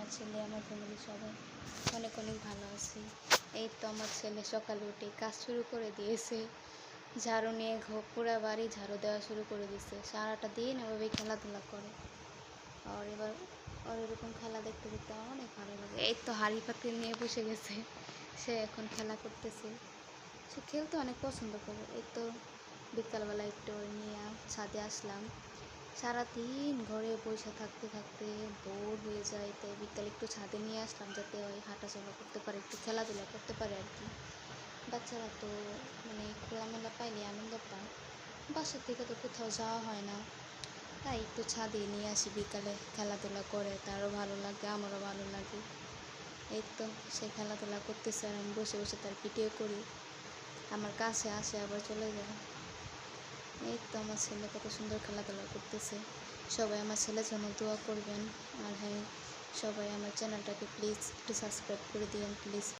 আমার ছেলে, আমার ফ্যামিলি সবাই অনেক অনেক ভালো আছি। এই তো আমার ছেলে সকালে উঠে কাজ শুরু করে দিয়েছে, ঝাড়ু নিয়ে পুরা বাড়ি ঝাড়ু দেওয়া শুরু করে দিয়েছে। সারাটা দিন এভাবেই খেলাধুলা করে। আর এবার আর এরকম খেলা দেখতে দেখতে আমার অনেক ভালো লাগে। এই তো হাঁড়ি পাতিল নিয়ে বসে গেছে, সে এখন খেলা করতেছে। সে খেলতে অনেক পছন্দ করে। এই তো বিকালবেলা একটু নিয়ে ছাদে আসলাম। সারাদিন ঘরে বসে থাকতে থাকতে বোর হয়ে যায়, তাই বিকালে একটু ছাদে নিয়ে আসলাম, যাতে ওই হাঁটাচলা করতে পারে, একটু খেলাধুলা করতে পারে আর কি। বাচ্চারা তো মানে খোলামেলা পাইলে আনন্দ পায়, বাসা থেকে তো কোথাও যাওয়া হয় না, তাই একটু ছাদে নিয়ে আসি, বিকালে খেলাধুলা করে, তারও ভালো লাগে, আমারও ভালো লাগে। এই তো সে খেলাধুলা করতেছে আর আমি বসে বসে তার ভিডিও করি। আমার কাছে আসে আবার চলে যায়। এই তো আমার ছেলে কত সুন্দর খেলাধুলা করতেছে। সবাই আমার ছেলের জন্য দোয়া করবেন। আর হ্যাঁ, সবাই আমার চ্যানেলটাকে প্লিজ একটু সাবস্ক্রাইব করে দিন প্লিজ।